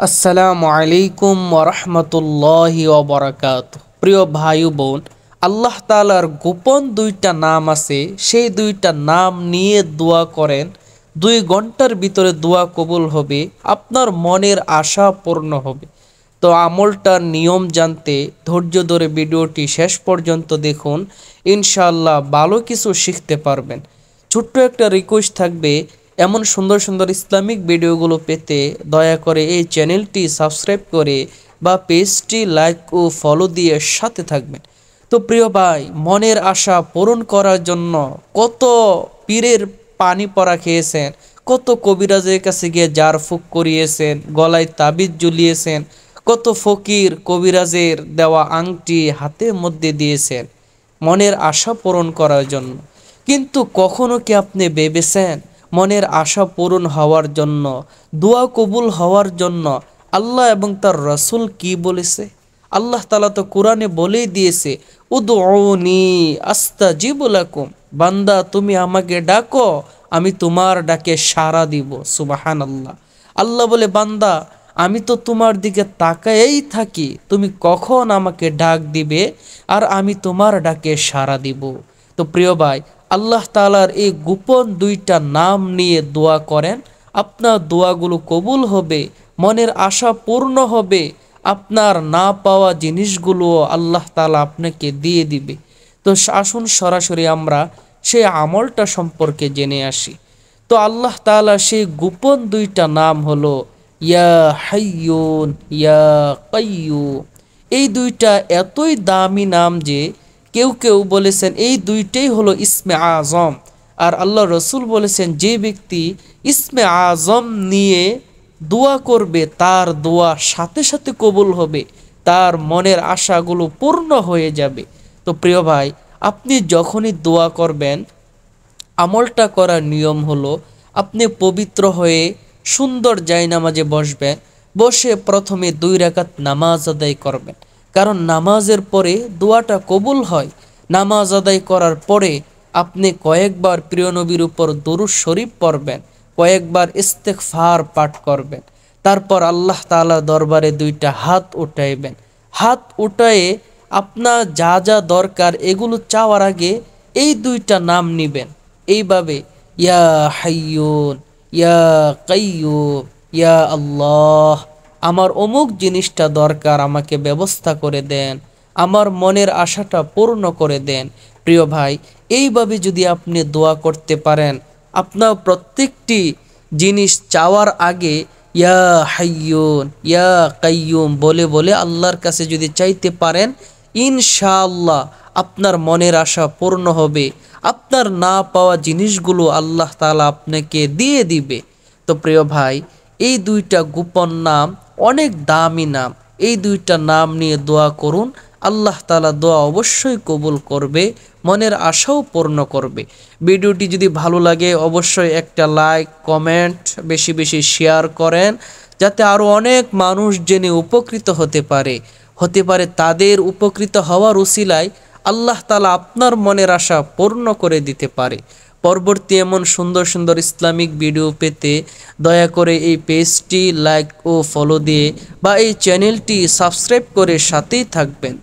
আসসালামু আলাইকুম ওরহমতুল্লাহি ওবরাকাতুহু। প্রিয় ভাই বোন, আল্লাহ তাআলার গোপন দুইটা নাম আছে, সেই দুইটা নাম নিয়ে দোয়া করেন। 2 ঘন্টার ভিতরে দোয়া কবুল হবে, আপনার মনের আশা পূর্ণ হবে। তো আমলটার নিয়ম জানতে ধৈর্য ধরে ভিডিওটি শেষ পর্যন্ত দেখুন, ইনশাআল্লাহ ভালো কিছু শিখতে পারবেন। ছোট্ট একটা রিকোয়েস্ট থাকবে, এমন সুন্দর সুন্দর ইসলামিক ভিডিওগুলো পেতে দয়া করে এই চ্যানেলটি সাবস্ক্রাইব করে বা পেজটি লাইক ও ফলো দিয়ে সাথে থাকবেন। তো প্রিয় ভাই, মনের আশা পূরণ করার জন্য কত পীরের পানি পড়া খেয়েছেন, কত কবিরাজের কাছে গিয়ে জার ফুক করিয়েছেন, গলায় তাবিজ ঝুলিয়েছেন, কত ফকির কবিরাজের দেওয়া আংটি হাতের মধ্যে দিয়েছেন মনের আশা পূরণ করার জন্য। কিন্তু কখনো কি আপনি ভেবেছেন মনের আশা পূরণ হওয়ার জন্য, দোয়া কবুল হওয়ার জন্য আল্লাহ এবং তার রসুল কি বলেছে? আল্লাহ তাআলা তো কোরআনে বলেই দিয়েছে, উদউনি আস্তাজিবু লাকুম, বান্দা তুমি আমাকে ডাকো, আমি তোমার ডাকে সাড়া দিব। সুবহানাল্লাহ। আল্লাহ বলে, বান্দা আমি তো তোমার দিকে তাকায়েই থাকি, তুমি কখন আমাকে ডাক দিবে আর আমি তোমার ডাকে সাড়া দিব। তো প্রিয় ভাই, আল্লাহ তাআলার এই গোপন দুইটা নাম নিয়ে দোয়া করেন, আপনার দোয়াগুলো কবুল হবে, মনের আশা পূর্ণ হবে, আপনার না পাওয়া জিনিসগুলো আল্লাহ তাআলা আপনাকে দিয়ে দিবে। তো আসুন সরাসরি আমরা সেই আমলটা সম্পর্কে জেনে আসি। তো আল্লাহ তাআলা সেই গোপন দুইটা নাম হলো ইয়া হাইয়ুন ইয়া কাইয়ুম। এই দুইটা এতই দামি নাম যে কেউ কেউ বলেছেন এই দুইটাই হলো ইসমে আজম। আর আল্লাহ রসুল বলেছেন, যে ব্যক্তি ইসমে আজম নিয়ে দোয়া করবে তার দোয়া সাথে সাথে কবুল হবে, তার মনের আশাগুলো পূর্ণ হয়ে যাবে। তো প্রিয় ভাই, আপনি যখনই দোয়া করবেন, আমলটা করার নিয়ম হলো আপনি পবিত্র হয়ে সুন্দর জায়নামাজে বসবেন। বসে প্রথমে 2 রাকাত নামাজ আদায় করবেন, কারণ নামাজের পরে দোয়াটা কবুল হয়। নামাজ আদায় করার পরে আপনি কয়েকবার প্রিয় নবীর উপর দরুদ শরীফ পড়বেন, কয়েকবার ইস্তেগফার পাঠ করবেন। তারপর আল্লাহ তাআলা দরবারে 2টা হাত উঠাইবেন। হাত উঠায়ে আপনার যা যা দরকার এগুলো চাওয়ার আগে এই 2টা নাম নিবেন। এইভাবে, ইয়া হাইয়ুন ইয়া কাইয়ুম ইয়া আল্লাহ, আমার অমুক জিনিসটা দরকার, আমাকে ব্যবস্থা করে দেন, আমার মনের আশাটা পূর্ণ করে দেন। প্রিয় ভাই, এইভাবে যদি আপনি দোয়া করতে পারেন, আপনার প্রত্যেকটি জিনিস চাওয়ার আগে ইয়া হাইয়ুন ইয়া কাইয়ুম বলে বলে আল্লাহর কাছে যদি চাইতে পারেন, ইনশাআল্লাহ আপনার মনের আশা পূর্ণ হবে, আপনার না পাওয়া জিনিসগুলো আল্লাহ তাআলা আপনাকে দিয়ে দিবে। তো প্রিয় ভাই, এই 2টা গোপন নাম অনেক দামি নাম, এই 2টা নাম নিয়ে দোয়া করুন, আল্লাহ তাআলা দোয়া অবশ্যই কবুল করবে, মনের আশাও পূর্ণ করবে। ভিডিওটি যদি ভালো লাগে অবশ্যই একটা লাইক কমেন্ট বেশি বেশি শেয়ার করেন, যাতে আরও অনেক মানুষ জেনে উপকৃত হতে পারে তাদের উপকৃত হওয়ার উসিলায় আল্লাহ তাআলা আপনার মনের আশা পূর্ণ করে দিতে পারে। পরবর্তী এমন সুন্দর সুন্দর ইসলামিক ভিডিও পেতে দয়া করে এই পেজটি লাইক ও ফলো দিয়ে বা এই চ্যানেলটি সাবস্ক্রাইব করে সাথেই থাকবেন।